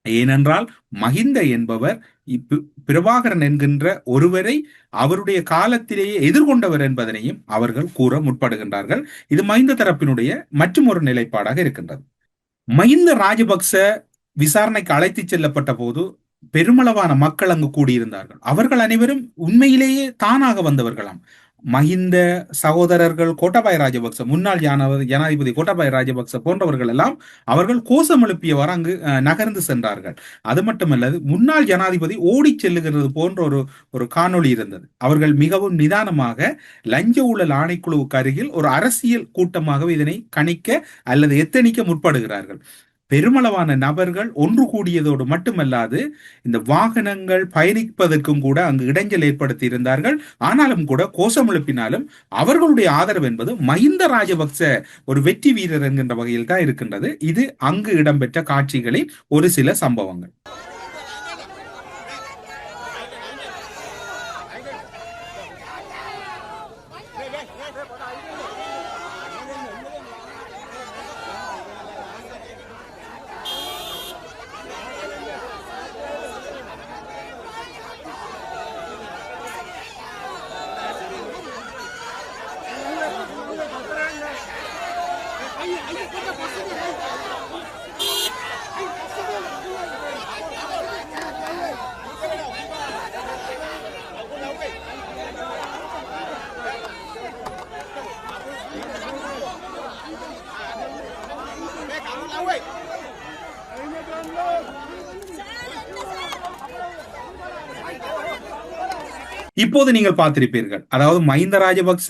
ஏனென்றால் மஹிந்த என்பவர் பிரபாகரன் என்கின்ற ஒருவரை அவருடைய காலத்திலேயே எதிர்கொண்டவர் என்பதனையும் அவர்கள் கூற முற்படுகின்றார்கள். இது மஹிந்த தரப்பினுடைய மற்றும் ஒரு நிலைப்பாடாக இருக்கின்றது. மஹிந்த ராஜபக்ச விசாரணைக்கு அழைத்துச் செல்லப்பட்ட போது பெருமளவான மக்கள் அங்கு கூடியிருந்தார்கள். அவர்கள் அனைவரும் உண்மையிலேயே தானாக வந்தவர்களாம். மஹிந்த சகோதரர்கள் கோட்டாபாய ராஜபக்ச, முன்னாள் ஜனாதிபதி கோட்டாபாய ராஜபக்ச போன்றவர்கள் எல்லாம் அவர்கள் கோஷம் எழுப்பியவாறு அங்கு நகர்ந்து சென்றார்கள். அது மட்டுமல்லது முன்னாள் ஜனாதிபதி ஓடி செல்லுகிறது போன்ற ஒரு காணொளி இருந்தது. அவர்கள் மிகவும் நிதானமாக லஞ்ச ஊழல் ஆணைக்குழுவுக்கு அருகில் ஒரு அரசியல் கூட்டமாகவே இதனை கணிக்க அல்லது எத்தனிக்க முற்படுகிறார்கள். பெருமளவான நபர்கள் ஒன்று கூடியதோடு மட்டுமல்லாது இந்த வாகனங்கள் பயணிப்பதற்கும் கூட அங்கு இடைஞ்சல் ஏற்படுத்தி இருந்தார்கள். ஆனாலும் கூட கோஷம் எழுப்பினாலும் அவர்களுடைய ஆதரவு என்பது மஹிந்த ராஜபக்ச ஒரு வெற்றி வீரர் என்கின்ற வகையில் தான் இருக்கின்றது. இது அங்கு இடம்பெற்ற காட்சிகளில் ஒரு சில சம்பவங்கள். இப்போது நீங்கள் பார்த்திருப்பீர்கள், அதாவது மஹிந்த ராஜபக்ச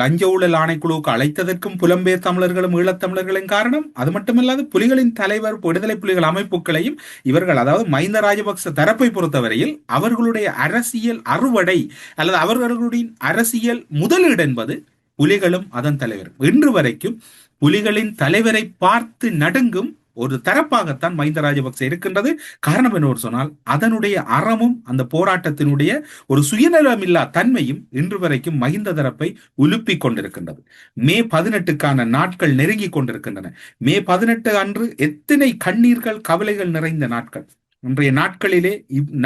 லஞ்ச ஊழல் ஆணைக்குழுவுக்கு அழைத்ததற்கும் புலம்பெயர் தமிழர்களும் ஈழத்தமிழர்களின் காரணம். அது மட்டுமல்லாது புலிகளின் தலைவர் விடுதலை புலிகள் அமைப்புகளையும் இவர்கள், அதாவது மஹிந்த ராஜபக்ச தரப்பை பொறுத்தவரையில் அவர்களுடைய அரசியல் அறுவடை அல்லது அவர்களுடைய அரசியல் முதலீடு என்பது புலிகளும் அதன் தலைவரும். இன்று வரைக்கும் புலிகளின் தலைவரை பார்த்து நடுங்கும் ஒரு தரப்பாகத்தான் மஹிந்த ராஜபக்ச இருக்கின்றது. காரணம் என்ன சொன்னால் அதனுடைய அறமும் அந்த போராட்டத்தினுடைய ஒரு சுயநலமில்லா தன்மையும் இன்று வரைக்கும் மஹிந்த தரப்பை உலுப்பிக் கொண்டிருக்கின்றது. மே 18க்கான நாட்கள் நெருங்கி கொண்டிருக்கின்றன. மே 18 அன்று எத்தனை கண்ணீர்கள் கவலைகள் நிறைந்த நாட்கள். இன்றைய நாட்களிலே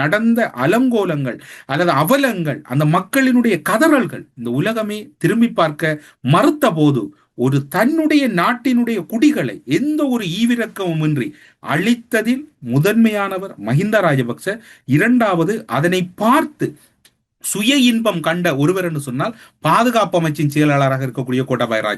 நடந்த அலங்கோலங்கள் அல்லது அவலங்கள், அந்த மக்களினுடைய கதறல்கள் இந்த உலகமே திரும்பி பார்க்க மறுத்த போது ஒரு தன்னுடைய நாட்டினுடைய குடிகளை எந்த ஒரு ஈவிரக்கமும் இன்றி அழித்ததில் முதன்மையானவர் மஹிந்த ராஜபக்ச. இரண்டாவது, அதனை பார்த்து சுய இன்பம் கண்ட ஒருவர் என்று சொன்னால் பாதுகாப்பு அமைச்சின் செயலாளராக இருக்கக்கூடிய கோட்டாபாய ராஜபக்ச.